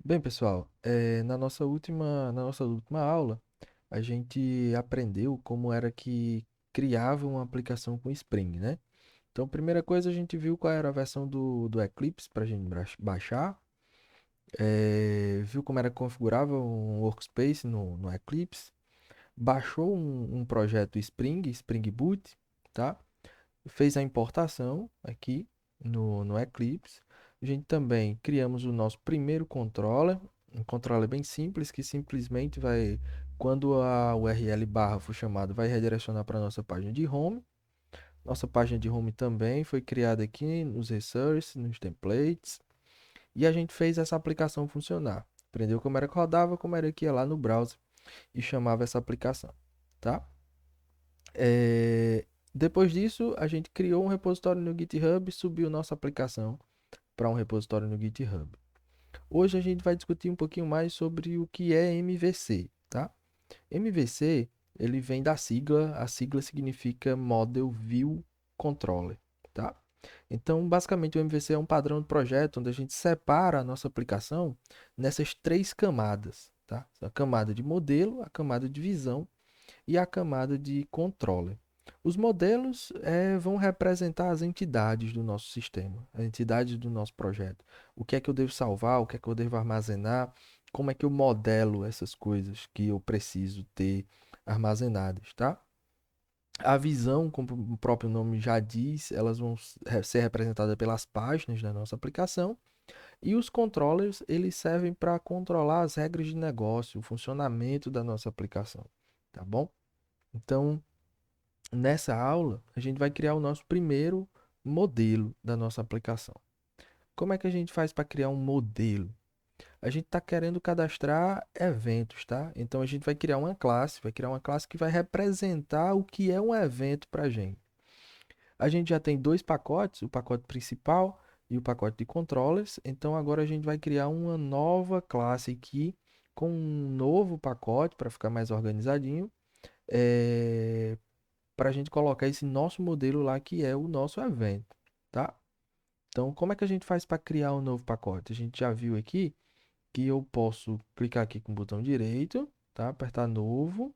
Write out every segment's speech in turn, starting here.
Bem, pessoal, na nossa última aula, a gente aprendeu como era que criava uma aplicação com Spring, né? Então, primeira coisa, a gente viu qual era a versão do Eclipse para a gente baixar, viu como era que configurava um workspace no Eclipse, baixou um projeto Spring Boot, tá? Fez a importação aqui no Eclipse. A gente também criamos o nosso primeiro controller, um controller bem simples que simplesmente vai, quando a URL barra for chamada, vai redirecionar para a nossa página de home. Nossa página de home também foi criada aqui nos resources, nos templates, e a gente fez essa aplicação funcionar. Aprendeu como era que rodava, como era que ia lá no browser e chamava essa aplicação, tá? É, Depois disso, a gente criou um repositório no GitHub e subiu nossa aplicação para um repositório no GitHub. Hoje a gente vai discutir um pouquinho mais sobre o que é MVC, tá? MVC, ele vem da sigla, a sigla significa Model View Controller, tá? Então, basicamente, o MVC é um padrão de projeto onde a gente separa a nossa aplicação nessas três camadas, tá? A camada de modelo, a camada de visão e a camada de controller. Os modelos vão representar as entidades do nosso sistema, as entidades do nosso projeto. O que é que eu devo salvar, o que é que eu devo armazenar, como é que eu modelo essas coisas que eu preciso ter armazenadas, tá? A visão, como o próprio nome já diz, elas vão ser representadas pelas páginas da nossa aplicação. E os controllers, eles servem para controlar as regras de negócio, o funcionamento da nossa aplicação, tá bom? Então, nessa aula, a gente vai criar o nosso primeiro modelo da nossa aplicação. Como é que a gente faz para criar um modelo? A gente está querendo cadastrar eventos, tá? Então a gente vai criar uma classe que vai representar o que é um evento para a gente. A gente já tem dois pacotes, o pacote principal e o pacote de controllers. Então agora a gente vai criar uma nova classe aqui com um novo pacote para ficar mais organizadinho. Para a gente colocar esse nosso modelo lá que é o nosso evento, tá? Então, como é que a gente faz para criar um novo pacote? A gente já viu aqui que eu posso clicar aqui com o botão direito, tá? Apertar novo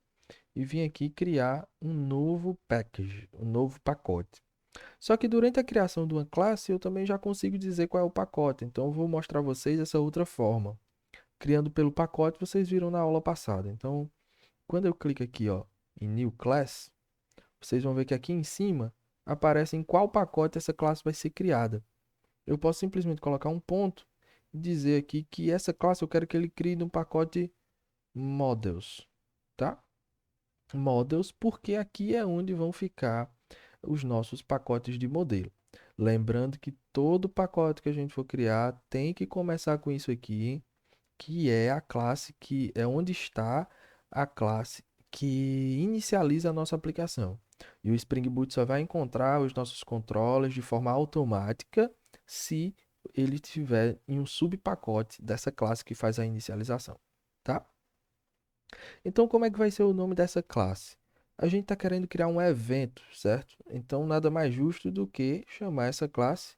e vir aqui criar um novo package, um novo pacote. Só que durante a criação de uma classe, eu também já consigo dizer qual é o pacote. Então, eu vou mostrar a vocês essa outra forma. Criando pelo pacote, vocês viram na aula passada. Então, quando eu clico aqui, ó, em New Class, vocês vão ver que aqui em cima aparece em qual pacote essa classe vai ser criada. Eu posso simplesmente colocar um ponto e dizer aqui que essa classe eu quero que ele crie no pacote models, tá? Models, porque aqui é onde vão ficar os nossos pacotes de modelo. Lembrando que todo pacote que a gente for criar tem que começar com isso aqui, que é a classe que é onde está a classe que inicializa a nossa aplicação. E o Spring Boot só vai encontrar os nossos controllers de forma automática se ele estiver em um subpacote dessa classe que faz a inicialização, tá? Então, como é que vai ser o nome dessa classe? A gente está querendo criar um evento, certo? Então, nada mais justo do que chamar essa classe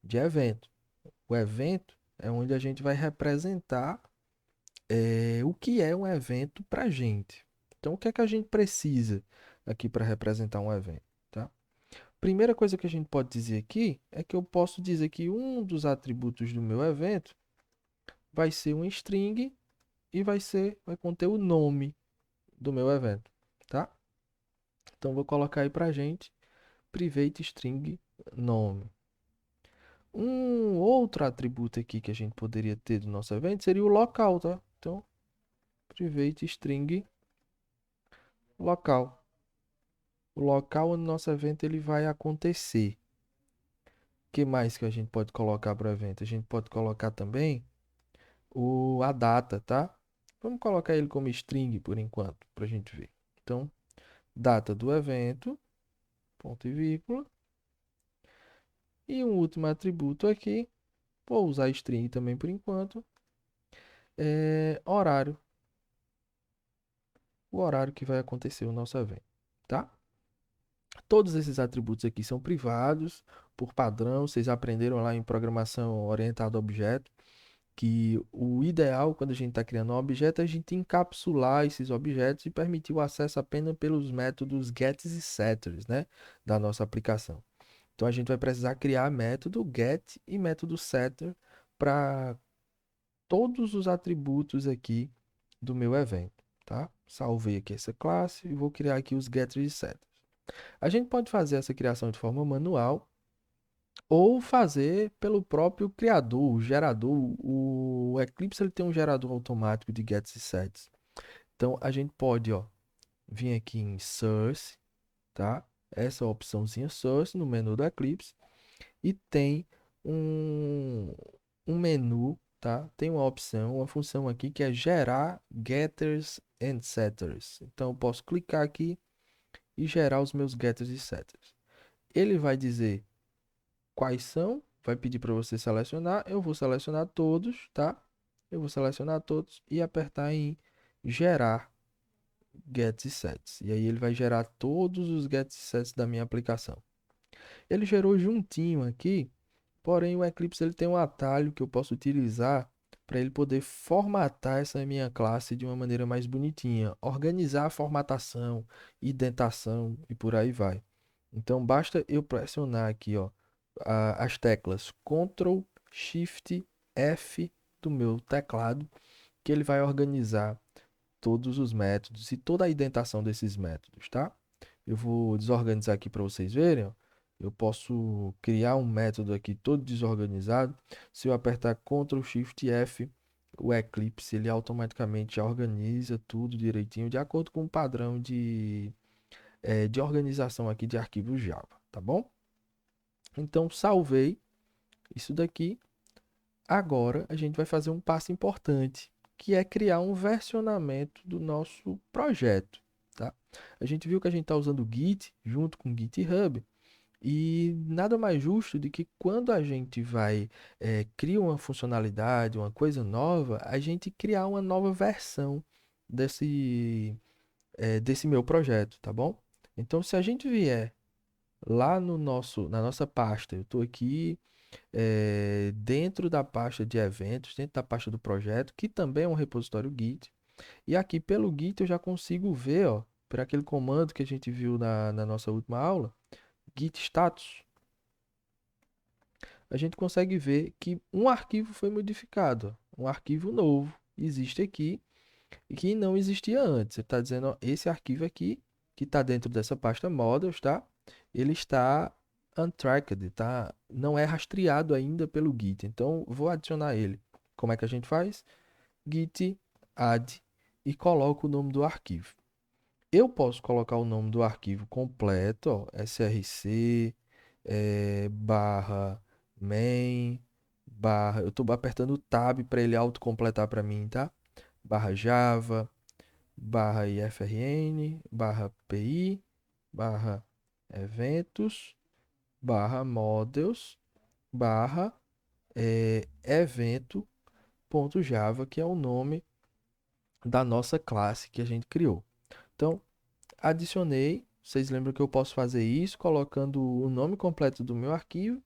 de evento. O evento é onde a gente vai representar o que é um evento para a gente. Então, o que é que a gente precisa aqui para representar um evento, tá? Primeira coisa que a gente pode dizer aqui é que eu posso dizer que um dos atributos do meu evento vai ser um string e vai conter o nome do meu evento, tá? Então, vou colocar aí para a gente private string nome. Um outro atributo aqui que a gente poderia ter do nosso evento seria o local, tá? Então, private string local. O local onde nosso evento ele vai acontecer. O que mais que a gente pode colocar para o evento? A gente pode colocar também a data, tá? Vamos colocar ele como string por enquanto, para a gente ver. Então, data do evento, ponto e vírgula. E um último atributo aqui, vou usar string também por enquanto, é horário. O horário que vai acontecer o nosso evento, tá? Todos esses atributos aqui são privados, por padrão, vocês aprenderam lá em programação orientada a objeto. que o ideal quando a gente está criando um objeto é a gente encapsular esses objetos e permitir o acesso apenas pelos métodos gets e setters, né, da nossa aplicação. Então a gente vai precisar criar método get e método setter para todos os atributos aqui do meu evento, tá? Salvei aqui essa classe e vou criar aqui os getters e setters. A gente pode fazer essa criação de forma manual ou fazer pelo próprio criador, o gerador. O Eclipse ele tem um gerador automático de gets e sets. Então a gente pode, ó, vir aqui em Source, tá? Essa opçãozinha Source no menu do Eclipse e tem um, um menu, tá? Tem uma opção, uma função aqui que é gerar getters and setters. Então eu posso clicar aqui e gerar os meus getters e setters. Ele vai dizer quais são, vai pedir para você selecionar, eu vou selecionar todos, tá? Eu vou selecionar todos e apertar em gerar gets e sets. E aí ele vai gerar todos os gets e sets da minha aplicação. Ele gerou juntinho aqui, porém o Eclipse ele tem um atalho que eu posso utilizar para ele poder formatar essa minha classe de uma maneira mais bonitinha, organizar a formatação, indentação e por aí vai. Então basta eu pressionar aqui, ó, as teclas Ctrl, Shift, F do meu teclado, que ele vai organizar todos os métodos e toda a indentação desses métodos, tá? Eu vou desorganizar aqui para vocês verem, ó. Eu posso criar um método aqui todo desorganizado. Se eu apertar Ctrl Shift F, o Eclipse ele automaticamente organiza tudo direitinho de acordo com o padrão de organização aqui de arquivos Java, tá bom? Então salvei isso daqui. Agora a gente vai fazer um passo importante, que é criar um versionamento do nosso projeto, tá? A gente viu que a gente está usando o Git junto com o GitHub e nada mais justo do que quando a gente vai criar uma funcionalidade, uma coisa nova, a gente criar uma nova versão desse meu projeto, tá bom? Então, se a gente vier lá na nossa pasta, eu estou aqui dentro da pasta de eventos, dentro da pasta do projeto, que também é um repositório Git. E aqui pelo Git eu já consigo ver, ó, por aquele comando que a gente viu na nossa última aula, Git status, a gente consegue ver que um arquivo foi modificado, ó, um arquivo novo existe aqui e que não existia antes. Ele está dizendo, ó, esse arquivo aqui, que está dentro dessa pasta models, tá? Ele está untracked, tá? Não é rastreado ainda pelo Git. Então, vou adicionar ele. Como é que a gente faz? Git add e coloco o nome do arquivo. Eu posso colocar o nome do arquivo completo, ó, src barra main barra. Eu estou apertando o tab para ele autocompletar para mim, tá? Barra Java, barra ifrn, barra pi, barra eventos, barra models, barra evento.java, que é o nome da nossa classe que a gente criou. Então, adicionei. Vocês lembram que eu posso fazer isso colocando o nome completo do meu arquivo,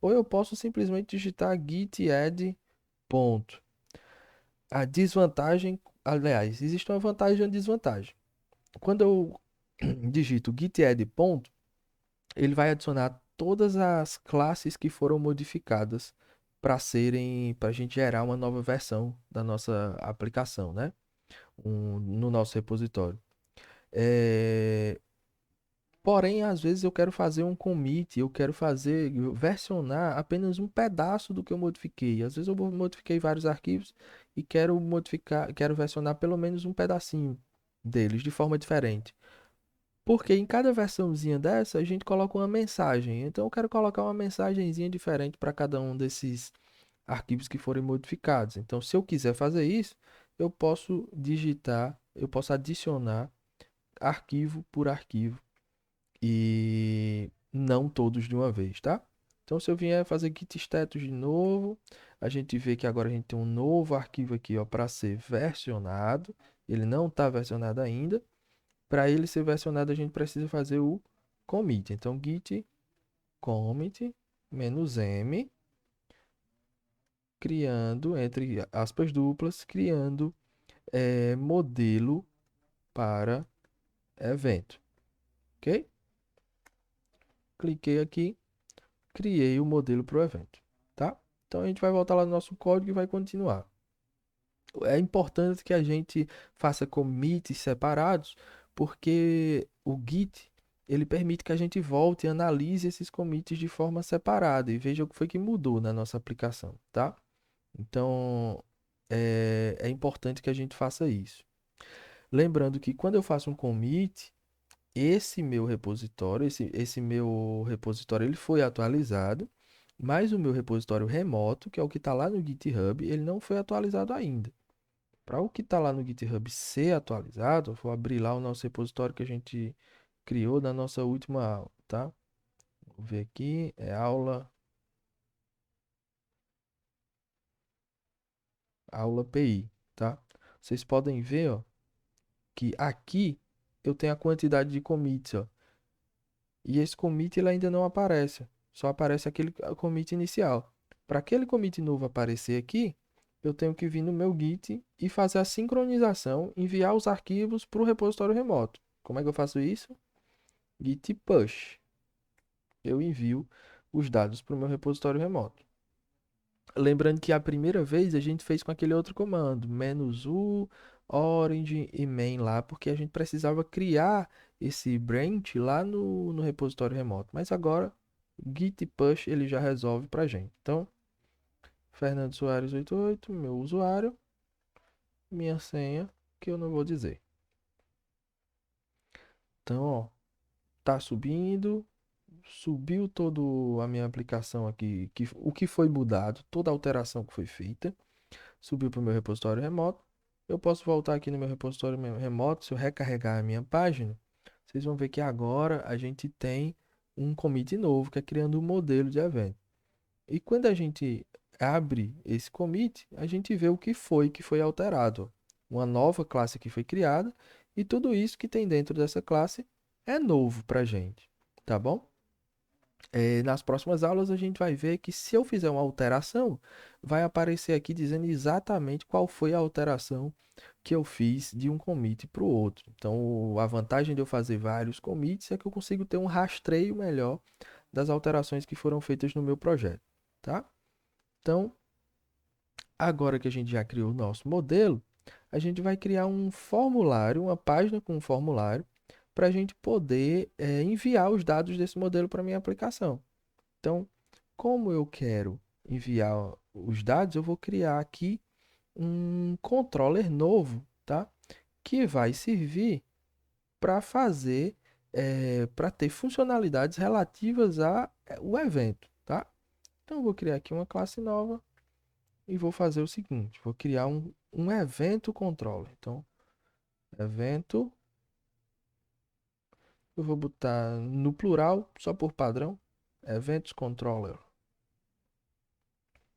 ou eu posso simplesmente digitar git add ponto. A desvantagem, aliás, existe uma vantagem e uma desvantagem. Quando eu digito git add ponto, ele vai adicionar todas as classes que foram modificadas para a gente gerar uma nova versão da nossa aplicação, né? No nosso repositório. É, Porém, às vezes eu quero fazer um commit, versionar apenas um pedaço do que eu modifiquei. Às vezes eu modifiquei vários arquivos e quero versionar pelo menos um pedacinho deles de forma diferente. Porque em cada versãozinha dessa a gente coloca uma mensagem. Então eu quero colocar uma mensagenzinha diferente para cada um desses arquivos que forem modificados. Então, se eu quiser fazer isso, eu posso adicionar arquivo por arquivo e não todos de uma vez, tá? Então, se eu vier fazer git status de novo, a gente vê que agora a gente tem um novo arquivo aqui, ó, para ser versionado. Ele não está versionado ainda. Para ele ser versionado, a gente precisa fazer o commit. Então, git commit -m criando, entre aspas duplas, criando modelo para evento, ok? Cliquei aqui, criei o modelo para o evento, tá? Então a gente vai voltar lá no nosso código e vai continuar. É importante que a gente faça commits separados, porque o Git, ele permite que a gente volte e analise esses commits de forma separada e veja o que foi que mudou na nossa aplicação, tá? Então, é importante que a gente faça isso. Lembrando que quando eu faço um commit, esse meu repositório, ele foi atualizado, mas o meu repositório remoto, que é o que está lá no GitHub, ele não foi atualizado ainda. Para o que está lá no GitHub ser atualizado, eu vou abrir lá o nosso repositório que a gente criou na nossa última aula, tá? Vou ver aqui, é aula PI, tá? Vocês podem ver, ó, que aqui eu tenho a quantidade de commits, ó. E esse commit ele ainda não aparece, só aparece aquele commit inicial. Para aquele commit novo aparecer aqui, eu tenho que vir no meu Git e fazer a sincronização, enviar os arquivos para o repositório remoto. Como é que eu faço isso? Git push. Eu envio os dados para o meu repositório remoto. Lembrando que a primeira vez a gente fez com aquele outro comando, "-u", orange e main lá, porque a gente precisava criar esse branch lá no repositório remoto. Mas agora, git push ele já resolve para a gente. Então, Fernando Soares 88, meu usuário, minha senha, que eu não vou dizer. Então, ó, tá subindo, subiu toda a minha aplicação aqui, o que foi mudado, toda a alteração que foi feita. Subiu para o meu repositório remoto. Eu posso voltar aqui no meu repositório remoto. Se eu recarregar a minha página, vocês vão ver que agora a gente tem um commit novo, que é criando um modelo de evento. E quando a gente abre esse commit, a gente vê o que foi alterado. Uma nova classe que foi criada e tudo isso que tem dentro dessa classe é novo para a gente, tá bom? Nas próximas aulas a gente vai ver que se eu fizer uma alteração, vai aparecer aqui dizendo exatamente qual foi a alteração que eu fiz de um commit para o outro. Então, a vantagem de eu fazer vários commits é que eu consigo ter um rastreio melhor das alterações que foram feitas no meu projeto, tá? Então, agora que a gente já criou o nosso modelo, a gente vai criar um formulário, uma página com um formulário, para a gente poder enviar os dados desse modelo para a minha aplicação. Então, como eu quero enviar os dados, eu vou criar aqui um controller novo, tá? Que vai servir para fazer, para ter funcionalidades relativas ao evento, tá? Então, eu vou criar aqui uma classe nova e vou fazer o seguinte: vou criar um evento controller. Então, evento, eu vou botar no plural, só por padrão, eventos controller.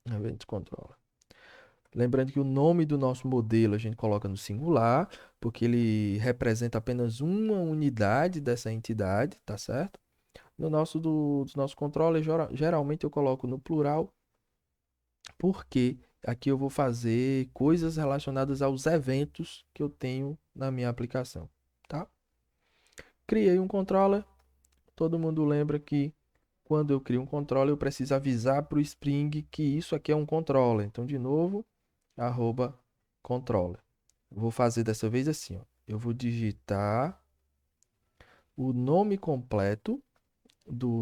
Eventos controller. Lembrando que o nome do nosso modelo a gente coloca no singular, porque ele representa apenas uma unidade dessa entidade, tá certo? No nosso dos nossos controles, geralmente eu coloco no plural, porque aqui eu vou fazer coisas relacionadas aos eventos que eu tenho na minha aplicação, tá? Criei um controller, todo mundo lembra que quando eu crio um controller, eu preciso avisar para o Spring que isso aqui é um controller. Então, de novo, arroba controller. Vou fazer dessa vez assim, ó. Eu vou digitar o nome completo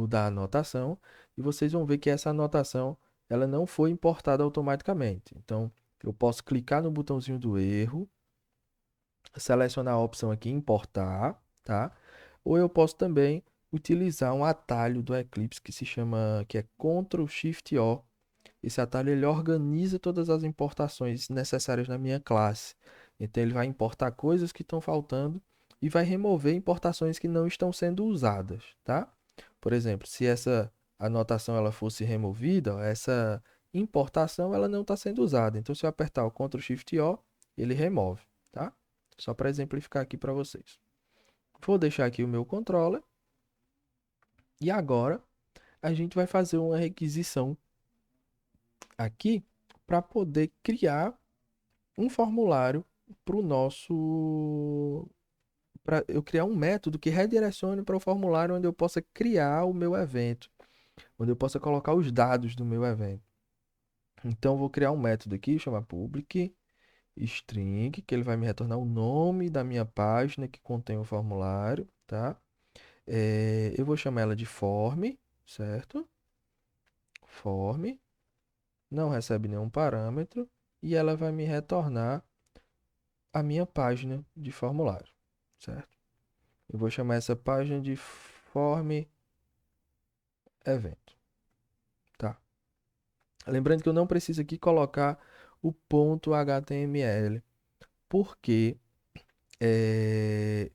da anotação e vocês vão ver que essa anotação ela não foi importada automaticamente. Então, eu posso clicar no botãozinho do erro, selecionar a opção aqui importar, tá? Ou eu posso também utilizar um atalho do Eclipse que é Ctrl Shift O. Esse atalho ele organiza todas as importações necessárias na minha classe. Então ele vai importar coisas que estão faltando e vai remover importações que não estão sendo usadas, tá? Por exemplo, se essa anotação ela fosse removida, ó, essa importação ela não está sendo usada. Então se eu apertar o Ctrl Shift O, ele remove, tá? Só para exemplificar aqui para vocês. Vou deixar aqui o meu controller e agora a gente vai fazer uma requisição aqui para poder criar um formulário para o nosso. Para eu criar um método que redirecione para o formulário onde eu possa criar o meu evento, onde eu possa colocar os dados do meu evento. Então, eu vou criar um método aqui, chamar public string, que ele vai me retornar o nome da minha página que contém o formulário, tá? Eu vou chamar ela de form, certo? Form, não recebe nenhum parâmetro e ela vai me retornar a minha página de formulário, certo? Eu vou chamar essa página de form evento, tá? Lembrando que eu não preciso aqui colocar o ponto HTML, porque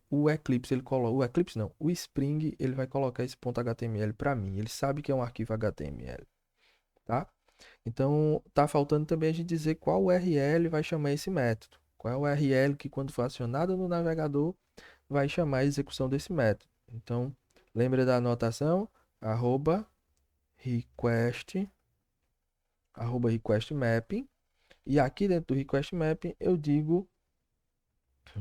o Eclipse ele coloca, o Eclipse não, o Spring ele vai colocar esse ponto HTML para mim. Ele sabe que é um arquivo HTML, tá? Então tá faltando também a gente dizer qual URL vai chamar esse método. Qual é o URL que quando for acionado no navegador vai chamar a execução desse método. Então lembra da anotação arroba request request mapping, e aqui dentro do request mapping eu digo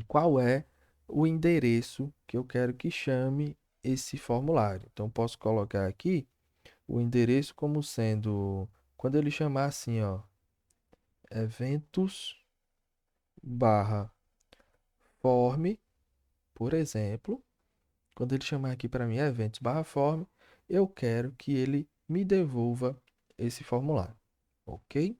qual é o endereço que eu quero que chame esse formulário. Então, posso colocar aqui o endereço como sendo, quando ele chamar assim, ó, eventos barra form, por exemplo, quando ele chamar aqui para mim eventos barra form, eu quero que ele me devolva esse formulário, ok?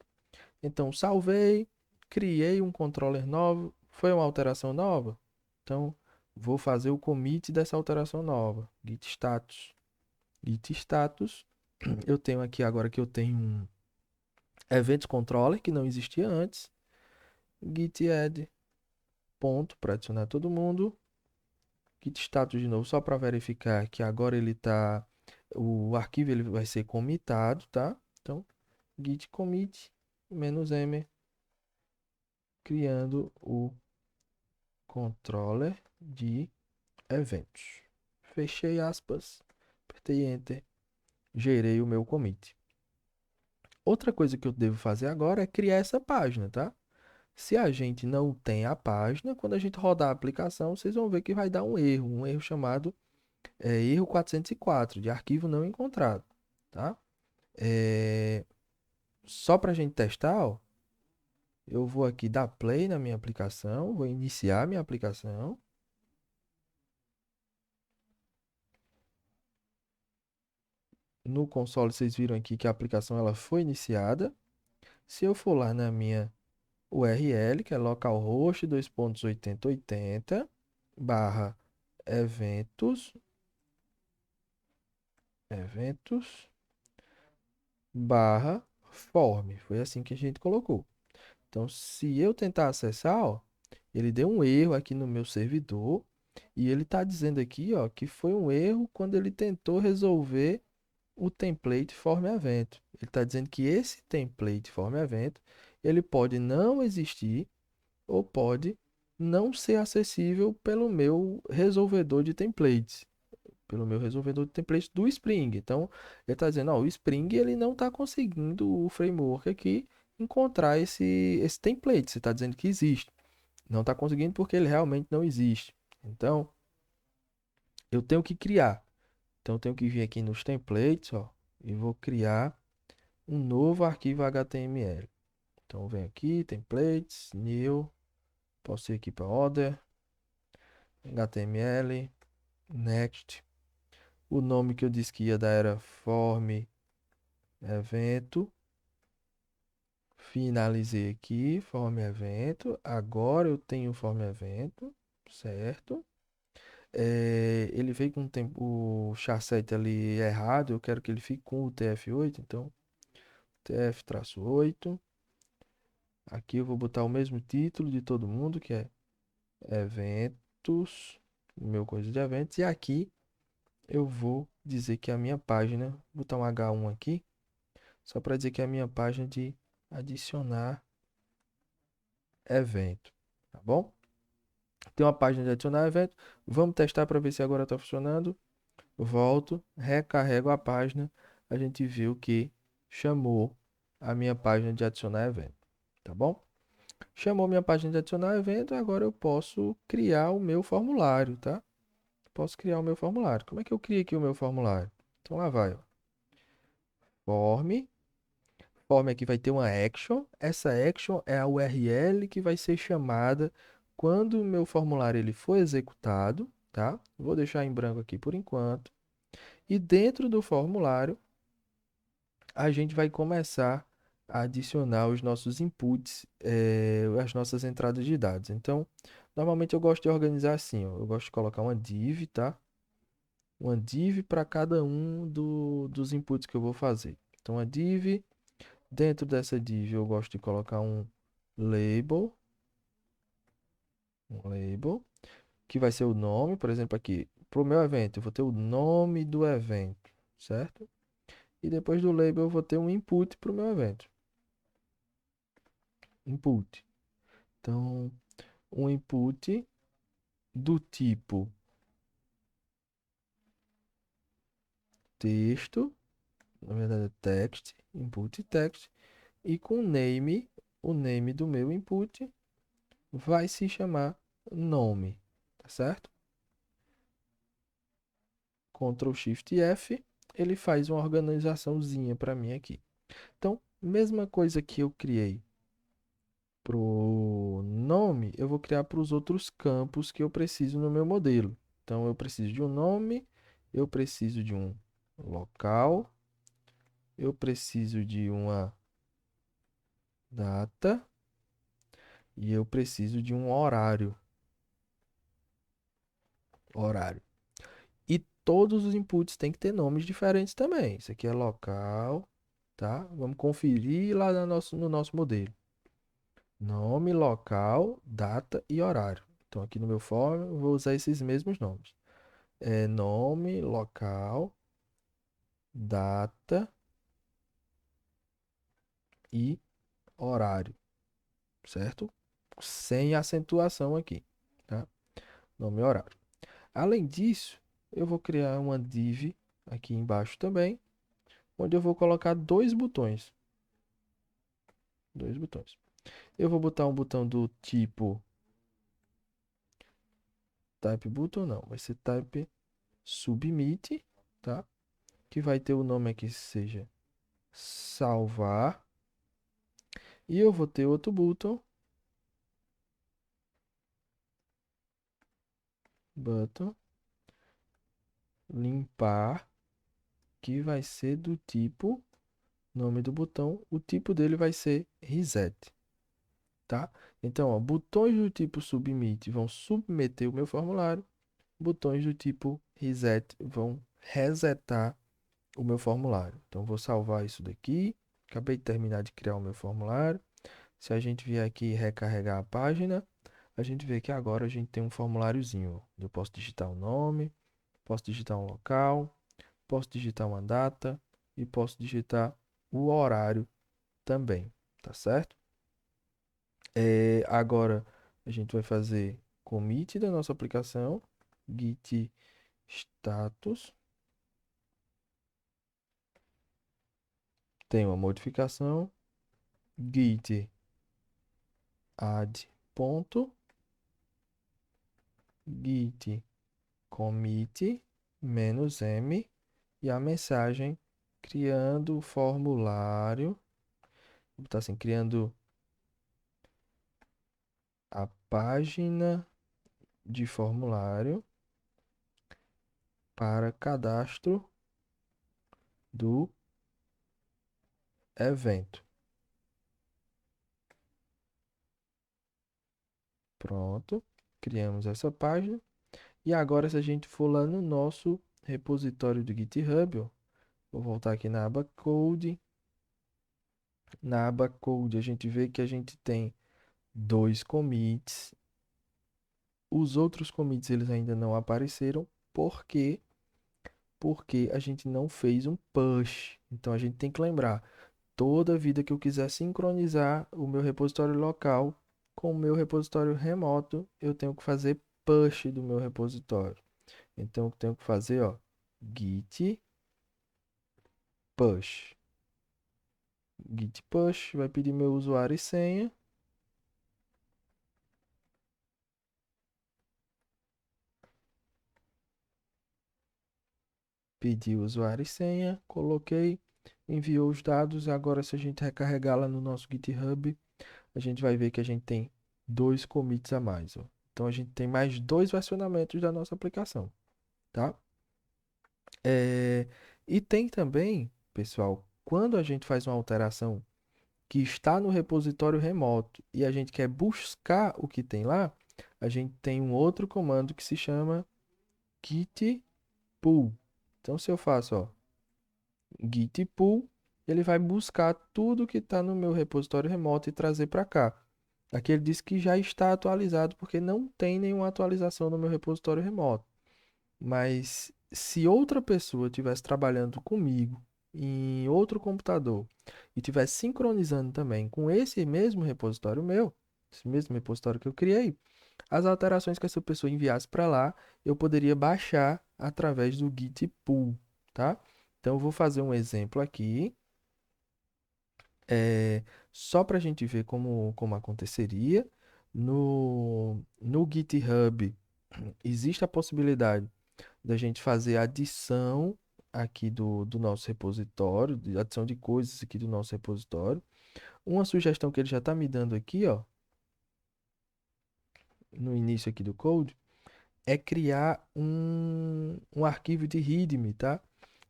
Então, salvei, criei um controller novo, foi uma alteração nova? Então, vou fazer o commit dessa alteração nova, git status. Git status, eu tenho aqui agora que eu tenho um events controller que não existia antes, git add ponto para adicionar todo mundo, git status de novo só para verificar que agora ele tá, o arquivo ele vai ser comitado, tá? Então, git commit -m criando o controller de eventos. Fechei aspas, apertei Enter, gerei o meu commit. Outra coisa que eu devo fazer agora é criar essa página, tá? Se a gente não tem a página, quando a gente rodar a aplicação, vocês vão ver que vai dar um erro chamado erro 404, de arquivo não encontrado, tá? É, Só para a gente testar, ó, eu vou aqui dar play na minha aplicação, vou iniciar minha aplicação. No console, vocês viram aqui que a aplicação ela foi iniciada. Se eu for lá na minha URL, que é localhost 2.8080 barra eventos, eventos barra form. Foi assim que a gente colocou. Então, se eu tentar acessar, ó, ele deu um erro aqui no meu servidor e ele está dizendo aqui, ó, que foi um erro quando ele tentou resolver o template form evento. Ele está dizendo que esse template form evento ele pode não existir ou pode não ser acessível pelo meu resolvedor de templates, pelo meu resolvedor de templates do Spring. Então, ele está dizendo, ó, o Spring ele não está conseguindo o framework aqui encontrar esse template. Você está dizendo que existe. Não está conseguindo porque ele realmente não existe. Então, eu tenho que criar. Então, eu tenho que vir aqui nos templates, ó, e vou criar um novo arquivo HTML. Então, eu venho aqui, templates, new, posso ir aqui para order, HTML, next. O nome que eu disse que ia dar era form evento. Finalizei aqui, form evento. Agora eu tenho form evento, certo? Ele veio com o char7 ali errado. Eu quero que ele fique com o TF8. Então, TF-8. Aqui eu vou botar o mesmo título de todo mundo, que é eventos, meu coisa de eventos. E aqui eu vou dizer que a minha página, vou botar um H1 aqui, só para dizer que é a minha página de adicionar evento, tá bom? Tem uma página de adicionar evento. Vamos testar para ver se agora está funcionando. Volto, recarrego a página. A gente viu que chamou a minha página de adicionar evento, tá bom? Chamou minha página de adicionar evento, agora eu posso criar o meu formulário, tá? Posso criar o meu formulário. Como é que eu crio aqui o meu formulário? Então lá vai, ó. Form. Form aqui vai ter uma action. Essa action é a URL que vai ser chamada quando o meu formulário ele for executado, tá? Vou deixar em branco aqui por enquanto. E dentro do formulário, a gente vai começar a adicionar os nossos inputs, as nossas entradas de dados. Então, normalmente eu gosto de organizar assim, ó. Eu gosto de colocar uma div, tá? Uma div para cada um dos inputs que eu vou fazer. Então, a div, dentro dessa div eu gosto de colocar um label, que vai ser o nome, por exemplo, aqui, para o meu evento, eu vou ter o nome do evento, certo? E depois do label eu vou ter um input para o meu evento. Input. Então, um input do tipo texto, na verdade é text, input text, e com name, o name do meu input vai se chamar nome, tá certo? Ctrl Shift F, ele faz uma organizaçãozinha para mim aqui. Então, mesma coisa que eu criei pro nome, eu vou criar para os outros campos que eu preciso no meu modelo. Então, eu preciso de um nome, eu preciso de um local, eu preciso de uma data e eu preciso de um horário. Horário. E todos os inputs têm que ter nomes diferentes também. Isso aqui é local, tá? Vamos conferir lá no nosso modelo. Nome, local, data e horário. Então, aqui no meu form, eu vou usar esses mesmos nomes. É nome, local, data e horário, certo? Sem acentuação aqui, tá? Nome e horário. Além disso, eu vou criar uma div aqui embaixo também, onde eu vou colocar dois botões. Dois botões. Eu vou botar um botão do tipo type button, não, vai ser type submit, tá? Que vai ter o nome aqui, seja salvar. E eu vou ter outro button, limpar, que vai ser do tipo, nome do botão, o tipo dele vai ser reset, tá? Então, ó, botões do tipo submit vão submeter o meu formulário, botões do tipo reset vão resetar o meu formulário. Então, vou salvar isso daqui. Acabei de terminar de criar o meu formulário. Se a gente vier aqui e recarregar a página, a gente vê que agora a gente tem um formuláriozinho. Eu posso digitar o nome, posso digitar um local, posso digitar uma data e posso digitar o horário também, tá certo? Agora a gente vai fazer commit da nossa aplicação, git status, tem uma modificação, git add ponto, git commit -m e a mensagem criando o formulário, vou botar assim, criando a página de formulário para cadastro do evento. Pronto, criamos essa página. E agora, se a gente for lá no nosso repositório do GitHub, ó, vou voltar aqui na aba Code. Na aba Code, a gente vê que a gente tem dois commits. Os outros commits eles ainda não apareceram. Por quê? Porque a gente não fez um push. Então a gente tem que lembrar, toda vida que eu quiser sincronizar o meu repositório local com o meu repositório remoto, eu tenho que fazer push do meu repositório. Então eu tenho que fazer, ó, git push. Git push, vai pedir meu usuário e senha. Pedi o usuário e senha, coloquei, enviou os dados. E agora, se a gente recarregar lá no nosso GitHub, a gente vai ver que a gente tem dois commits a mais, ó. Então a gente tem mais dois versionamentos da nossa aplicação, tá? É, E tem também, pessoal, quando a gente faz uma alteração que está no repositório remoto e a gente quer buscar o que tem lá, a gente tem um outro comando que se chama git pull. Então, se eu faço, ó, git pull, ele vai buscar tudo que está no meu repositório remoto e trazer para cá. Aqui ele diz que já está atualizado porque não tem nenhuma atualização no meu repositório remoto. Mas se outra pessoa estivesse trabalhando comigo em outro computador e estivesse sincronizando também com esse mesmo repositório meu, esse mesmo repositório que eu criei, as alterações que essa pessoa enviasse para lá, eu poderia baixar através do Git pull, tá? Então eu vou fazer um exemplo aqui, é, só para a gente ver como aconteceria. No GitHub existe a possibilidade da gente fazer adição aqui do nosso repositório, de adição de coisas aqui do nosso repositório. Uma sugestão que ele já está me dando aqui, ó, no início aqui do code, é criar um arquivo de README, tá?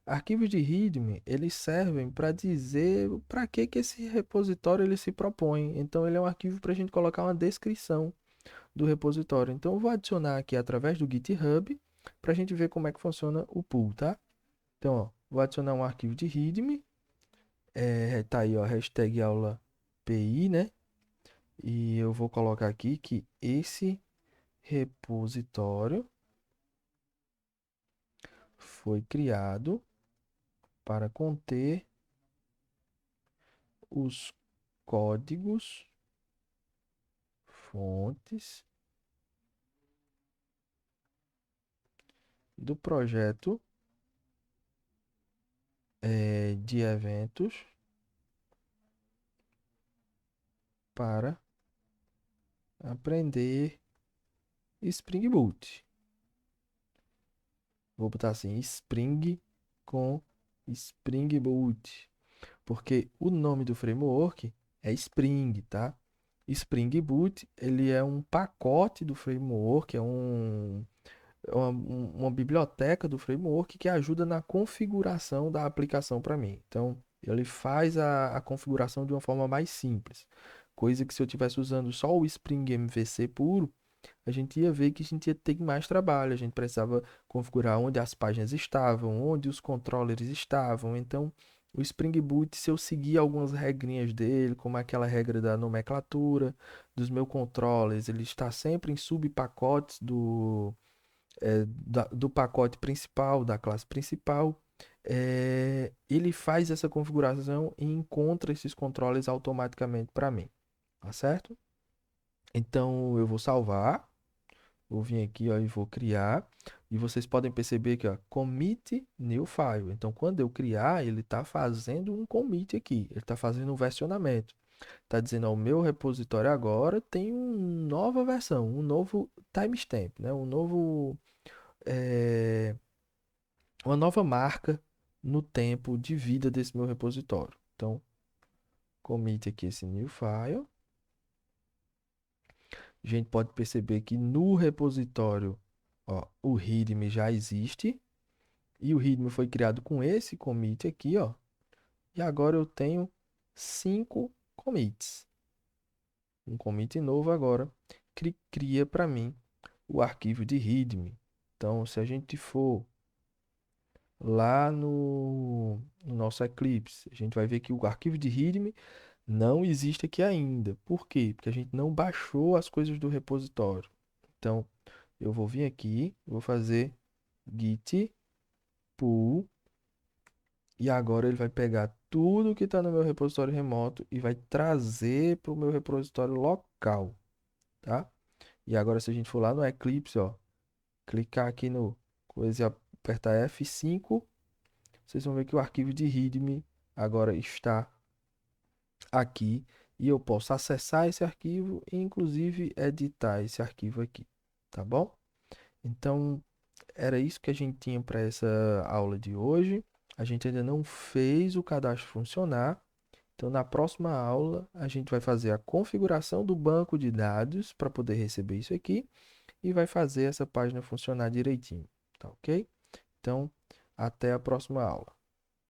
Arquivos de README, eles servem para dizer para que esse repositório ele se propõe. Então, ele é um arquivo para a gente colocar uma descrição do repositório. Então, eu vou adicionar aqui através do GitHub para a gente ver como é que funciona o pull, tá? Então, ó, vou adicionar um arquivo de README. Tá aí, ó, hashtag aula PI, né? E eu vou colocar aqui que esse repositório foi criado para conter os códigos fontes do projeto de eventos para aprender Spring Boot. Vou botar assim, Spring com Spring Boot, porque o nome do framework é Spring, tá? Spring Boot, ele é um pacote do framework, uma biblioteca do framework que ajuda na configuração da aplicação para mim. Então, ele faz a configuração de uma forma mais simples. Coisa que se eu estivesse usando só o Spring MVC puro, a gente ia ver que a gente ia ter mais trabalho. A gente precisava configurar onde as páginas estavam, onde os controllers estavam. Então, o Spring Boot, se eu seguir algumas regrinhas dele, como aquela regra da nomenclatura dos meus controllers, ele está sempre em subpacotes do pacote principal, da classe principal. Ele faz essa configuração e encontra esses controles automaticamente para mim, tá certo? Então eu vou salvar, vou vir aqui ó, e vou criar. E vocês podem perceber que ó, commit new file. Então quando eu criar, ele está fazendo um commit aqui, ele está fazendo um versionamento. Está dizendo, ó, o meu repositório agora tem uma nova versão, um novo timestamp, né? É, uma nova marca no tempo de vida desse meu repositório. Então, commit aqui esse new file. A gente pode perceber que no repositório, ó, o readme já existe e o readme foi criado com esse commit aqui, ó. E agora eu tenho 5 commits. Um commit novo agora cria para mim o arquivo de readme. Então, se a gente for lá no nosso Eclipse, a gente vai ver que o arquivo de readme não existe aqui ainda. Por quê? Porque a gente não baixou as coisas do repositório. Então, eu vou vir aqui, vou fazer git pull e agora ele vai pegar tudo que está no meu repositório remoto e vai trazer para o meu repositório local, tá? E agora se a gente for lá no Eclipse, ó, clicar aqui no coisa e apertar F5, vocês vão ver que o arquivo de readme agora está aqui e eu posso acessar esse arquivo e inclusive editar esse arquivo aqui, tá bom? Então, era isso que a gente tinha para essa aula de hoje. A gente ainda não fez o cadastro funcionar. Então, na próxima aula, a gente vai fazer a configuração do banco de dados para poder receber isso aqui e vai fazer essa página funcionar direitinho, tá ok? Então, até a próxima aula.